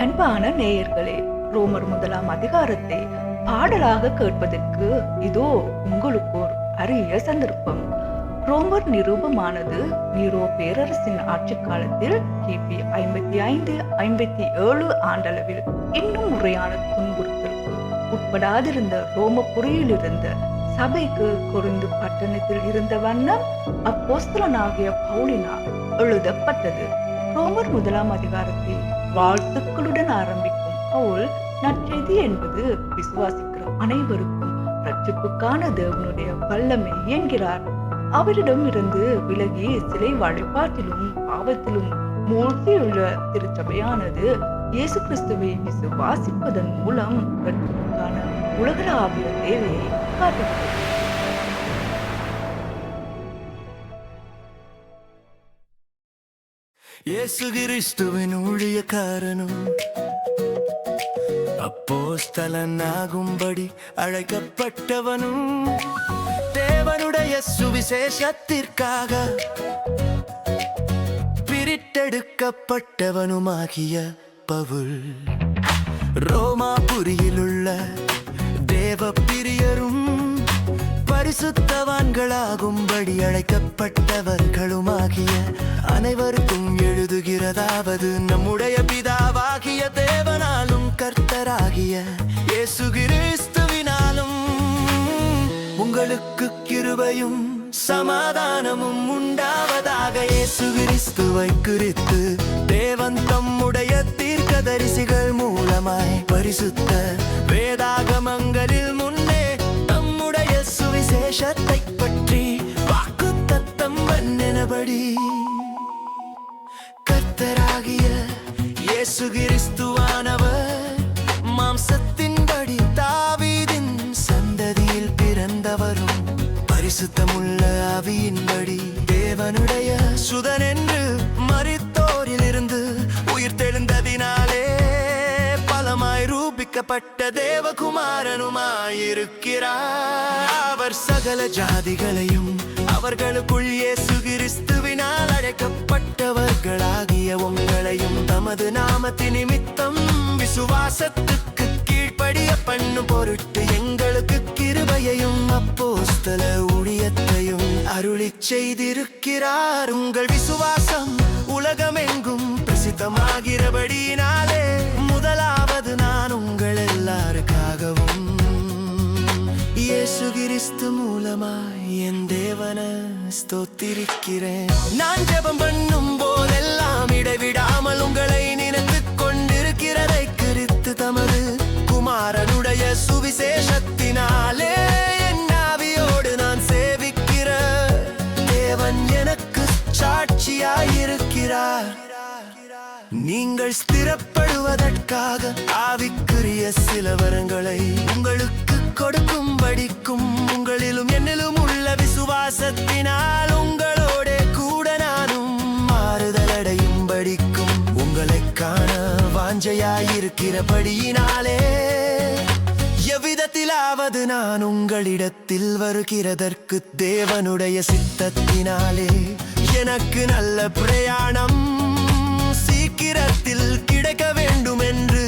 அன்பான நேயர்களே, ரோமர் முதலாம் அதிகாரத்தை பாடலாக கேட்பதற்கு இதோ உங்களுக்கு ஒரு அரிய சந்தர்ப்பம். ரோமர் நிரூபமானது நீரோ பேரரசின் ஆட்சி காலத்தில் கிபி 55-57 ஆண்டளவில் இன்னும் முறையான துன்புறுத்தலுக்கு உட்படாதிருந்த ரோமபுரியில் இருந்த சபைக்கு கொரிந்து பட்டணத்தில் இருந்த வண்ணம் அப்போஸ்தலனாகிய பவுலினால் எழுதப்பட்டது. ரோமர் முதலாம் அதிகாரத்தை வாழ்த்துக்களுடன் ஆரம்பிக்கும் பவுல், நற்செய்தி என்பது விசுவாசிக்கிற அனைவருக்கும் ரட்சிப்புக்கான தேவனுடைய வல்லமை என்கிறார். அவரிடம் இருந்து விலகி சிலை வழிபாட்டிலும் பாவத்திலும் மூழ்கியுள்ள திருச்சபையானது இயேசு கிறிஸ்துவை விசுவாசிப்பதன் மூலம் ரட்சிப்புக்கான உலகளாவிய தேவையை காட்டுகிறது. இயேசு கிறிஸ்துவின் ஊழியக்காரனும் அப்போஸ்தலனாகும்படி அழைக்கப்பட்டவனும் தேவனுடைய சுவிசேஷத்திற்காக பிரித்தெடுக்கப்பட்டவனுமாகிய பவுல், ரோமாபுரியிலுள்ள தேவ பிரியரும் பரிசுத்தவான்களாகும்படி அழைக்கப்பட்டவர்களுமாகிய அனைவருக்கும் எழுதுகிறதாவது, நம்முடைய பிதாவாகிய தேவனாலும் கர்த்தராகிய இயேசு கிறிஸ்துவினாலும் உங்களுக்கு கிருபையும் சமாதானமும் உண்டாவதாக. இயேசு கிறிஸ்துவை குறித்து தேவன் தம்முடைய தீர்க்கதரிசிகள் மூலமாய் பரிசுத்த வேதாகமங்களில் முன்னே தம்முடைய சுவிசேஷத்தை பற்றி வாக்குத்தத்தம் பண்ணினபடி கர்த்தராகிய இயேசு கிறிஸ்துவானவர் மாம்சத்தின்படி தாவீதின் சந்ததியில் பிறந்தவரும் பரிசுத்தமுள்ள ஆவியின்படி தேவனுடைய சுதன் என்று மரித்தோரிலிருந்து உயிர்த்தெழுந்ததினாலே பலமாய் ரூபிக்கப்பட்ட தேவகுமாரனுமாயிருக்கிறார். அவர் சகல ஜாதிகளையும் அவர்களுக்குள் இயேசு கிறிஸ்துவினால் அழைக்கப்பட்டவர்களாகிய உங்களையும் தமது நாமத்தின் நிமித்தம் விசுவாசத்துக்கு கீழ்ப்படிய பண்ணும் பொருட்டு எங்களுக்கு கிருபையையும் அப்போஸ்தல ஊழியத்தையும் அருளிச் செய்திருக்கிறார். உங்கள் விசுவாசம் உலகமெங்கும் பிரசித்தமாகிறபடியினாலே முதலாவது நான் உங்கள் எல்லாருக்காகவும் இயேசு கிறிஸ்து மூலமாய் என் தேவனை ஸ்தோத்திரிக்கிறேன். நான் ஜெபம் பண்ணும் போதெல்லாம் இடைவிடாமல் உங்களை நினைத்துக் கொண்டிருக்கிறதை குறித்து தமது குமாரனுடைய சுவிசேஷத்தினாலே என் ஆவியோடு நான் சேவிக்கிற தேவன் எனக்கு சாட்சியாயிருக்கிறார். நீங்கள் ஸ்திரப்படுவதற்காக ஆவிக்குரிய சில வரங்களை உங்களுக்கு கொடுக்கும்படிக்கும் உங்களிலும் என்னிலும் உள்ள விசுவாசத்தினால் உங்களோட கூட நானும் மாறுதலடையும்படிக்கும் உங்களை காண வாஞ்சையாயிருக்கிறபடியினாலே எவ்விதத்திலாவது நான் உங்களிடத்தில் வருகிறதற்கு தேவனுடைய சித்தத்தினாலே எனக்கு நல்ல பிரயாணம் சீக்கிரத்தில் கிடைக்க வேண்டும் என்று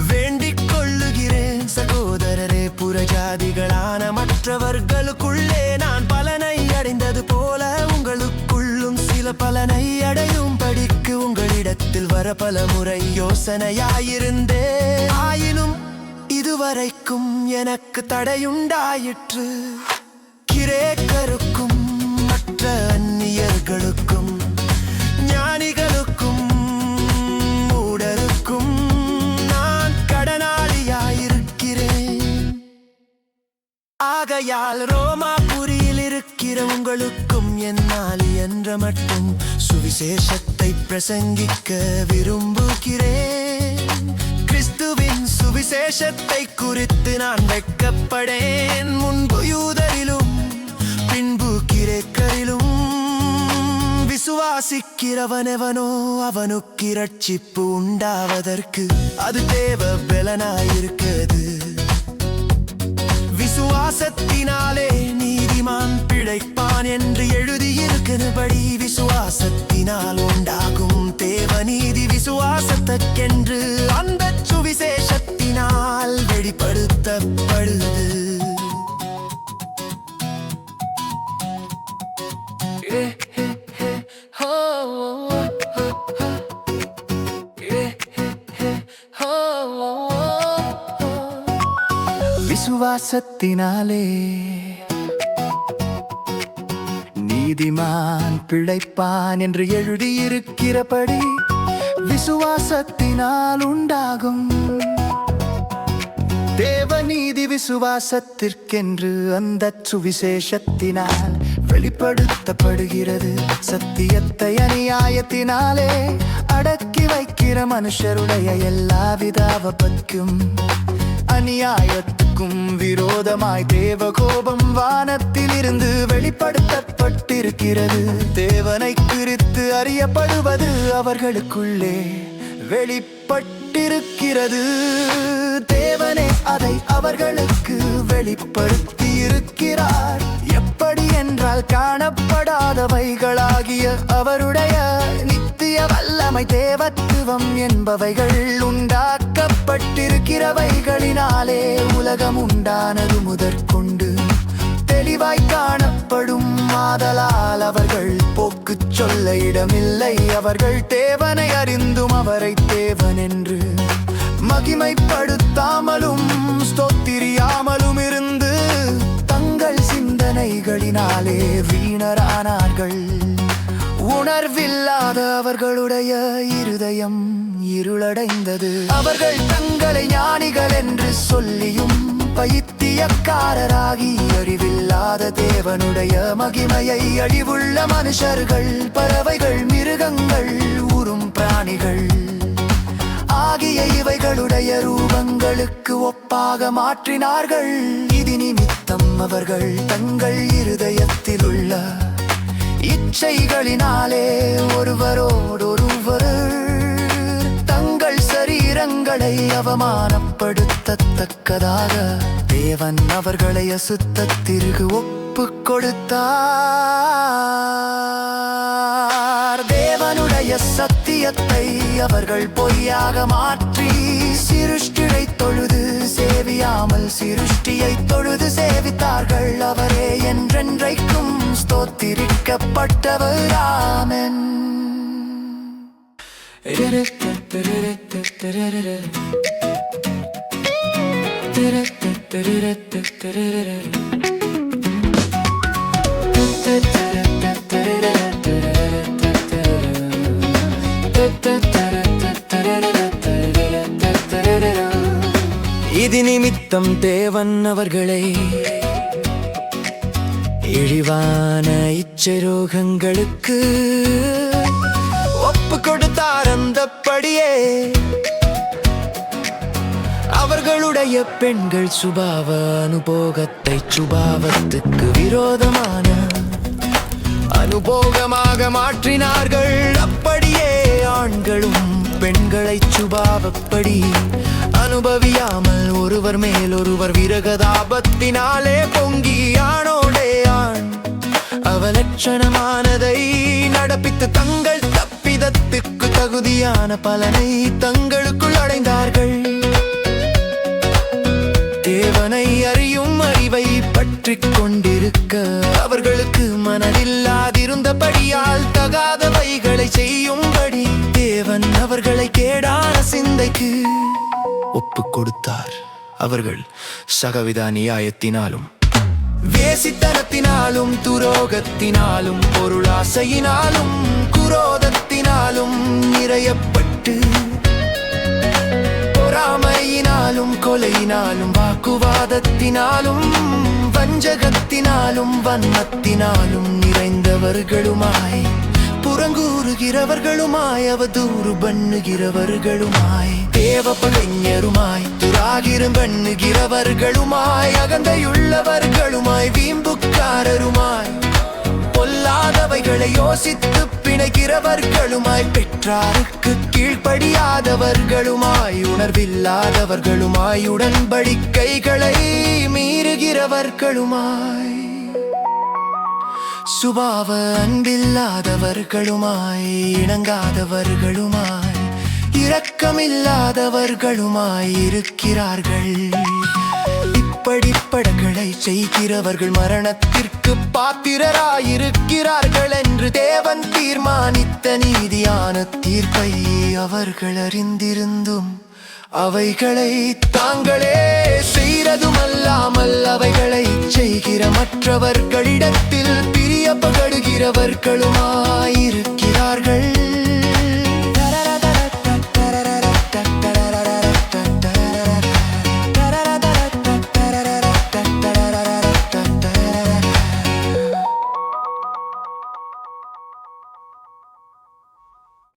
வேண்டிக் கொள்ளுகிறேன். சகோதரரே, புறஜாதிகளான மற்றவர்களுக்குள்ளே நான் பலனை அடைந்தது போல உங்களுக்குள்ளும் சில பலனை அடையும் படிக்கு உங்களிடத்தில் வர பல முறை யோசனையாயிருந்தே, ஆயினும் இதுவரைக்கும் எனக்கு தடையுண்டாயிற்று. கிரேக்கருக்கும் மற்ற அந்நியர்களுக்கும் ஞானிகளுக்கும் மூடருக்கும் நான் கடனாளியாயிருக்கிறேன். ஆகையால் ரோமாபுரியில் இருக்கிற உங்களுக்கும் என்னால் என்ற மட்டும் சுவிசேஷத்தை பிரசங்கிக்க விரும்புகிறேன். கிறிஸ்துவின் சுவிசேஷத்தை குறித்து நான் வெட்கப்படேன். முன்பு யூதரிலும் பின்பு கிரேக்கரிலும் விசுவாசிக்கிறவனெவனோ அவனுக்கு இரட்சிப்பு உண்டாவதற்கு அது தேவ பலனாயிருக்கிறது. விசுவாசத்தினாலே நீதிமான் பிழைப்பான் என்று எழுதியிருக்கிறபடி விசுவாசத்தினால் உண்டாகும் தேவ நீதி விசுவாசத்துக்கென்று விசுவாசத்தினாலே நீதிமான் பிழைப்பான் என்று எழுதியிருக்கிறபடி விசுவாசத்தினால் உண்டாகும் தேவநீதி விசுவாசத்திற்கென்று அந்த சுவிசேஷத்தினால் வெளிப்படுத்தப்படுகிறது. சத்தியத்தை அநியாயத்தினாலே அடக்கி வைக்கிற மனுஷருடைய எல்லாவித ஆபத்துக்கும் அநியாயத்துக்கும் விரோதமாய் தேவ கோபம் வானத்தில் இருந்து வெளிப்படுத்தப்பட்டிருக்கிறது. தேவனை குறித்து அறியப்படுவது அவர்களுக்குள்ளே வெளிப்பட்டிருக்கிறது. தேவனே அதை அவர்களுக்கு வெளிப்படுத்தி இருக்கிறார். எப்படி என்றால் காணப்படாதவைகளாகிய அவருடைய நித்திய வல்லமை தேவத்துவம் என்பவைகள் உண்டாக்கப்பட்டிருக்கிறவைகளினாலே உலகம் உண்டானது முதற்கொண்டு தெளிவாய் காணப்படும். ஆதலால் அவர்கள் போக்கு சொல்ல இடமில்லை. அவர்கள் தேவனை அறிந்தும் அவரை தேவன் என்று மகிமைப்படுத்தாமலும் ஸ்தோத்திரியாமலும் இருந்து தங்கள் சிந்தனைகளினாலே வீணரானார்கள். உணர்வில்லாத அவர்களுடைய இருதயம் இருளடைந்தது. அவர்கள் தங்களை ஞானிகள் என்று சொல்லியும் பைத்தியக்காரராகி அறிவில்லாத தேவனுடைய மகிமையை அழிவுள்ள மனுஷர்கள், பறவைகள், மிருகங்கள், ஊரும் பிராணிகள் ஆகிய இவைகளுடைய ரூபங்களுக்கு ஒப்பாக மாற்றினார்கள். இது நிமித்தம் அவர்கள் தங்கள் இருதயத்தில் உள்ள இச்சைகளினாலே ஒருவரோடொருவர் தங்கள் சரீரங்களை அவமானப்படுத்தத்தக்கதாக தேவன் அவர்களை அசுத்தத்திற்கு ஒப்பு கொடுத்தார். தேவனுடைய சத்தியத்தை அவர்கள் பொய்யாக மாற்றி சிருஷ்டியை தொழுது சேவியாமல் சிருஷ்டியை தொழுது சேவித்தார்கள். அவரே என்றென்றைக்கும் ஸ்தோத்திரிக்கப்பட்டவர். ஆமென். இது நிமித்தம் தேவன் அவர்களை இழிவான இச்சரோகங்களுக்கு ஒப்பு கொடுத்தார். அந்தப்படியே அவர்களுடைய பெண்கள் சுபாவ அனுபோகத்தை சுபாவத்துக்கு விரோதமான அனுபோகமாக மாற்றினார்கள். அப்படியே ஆண்களும் பெண்களை சுபாவப்படி அனுபவியாமல் ஒருவர் மேல் ஒருவர் விரகதாபத்தினாலே பொங்கி ஆணோடே ஆண் அவலட்சணமானதை நடப்பித்து தங்கள் தப்பிதத்துக்கு தகுதியான பலனை தங்களுக்குள் அடைந்தார்கள். தேவனை அறியும் அறிவை பற்றி கொண்டிருக்க அவர்களுக்கு மனதில்லாதிருந்தபடியால் தகாதவைகளை செய்யும்படி தேவன் அவர்களை கேடான சிந்தைக்கு ஒப்பு கொடுத்தார். அவர்கள் சகவித நியாயத்தினாலும் வேசித்தனத்தினாலும் துரோகத்தினாலும் பொருளாசையினாலும் குரோதத்தினாலும் நிறையப்பட்டு பொறாமையினாலும் கொலையினாலும் வாக்குவாதத்தினாலும் வஞ்சகத்தினாலும் வன்மத்தினாலும் நிறைந்தவர்களுமாய் புறங்கூறுகிறவர்களுமாய் அவதூறு பண்ணுகிறவர்களுமாய் தேவ பகைஞருமாய் துராகிரம் பண்ணுகிறவர்களுமாய் அகந்தையுள்ளவர்களுமாய் வீம்புக்காரருமாய் பொல்லாதவைகளை யோசித்து பிணைக்கிறவர்களுமாய் பெற்றாருக்கு கீழ்ப்படியாதவர்களுமாய் உணர்வில்லாதவர்களுமாய் உடன்படிக்கைகளை மீறுகிறவர்களுமாய் சுபாவ அன்பில்லாதவர்களுமாய் இணங்காதவர்களுமாய் இரக்கமில்லாதவர்களுமாய் இருக்கிறார்கள். இப்படிப்படங்களை செய்கிறவர்கள் மரணத்திற்கு பாத்திரராயிருக்கிறார்கள் என்று தேவன் தீர்மானித்த நீதியான தீர்ப்பை அவர்கள் அறிந்திருந்தும் அவைகளை தாங்களே செய்கிற செய்ததுமல்லாமல் அவைகளை செய்கிற மற்றவர்களிடத்தில் பிரியப்படுகிறவர்களும்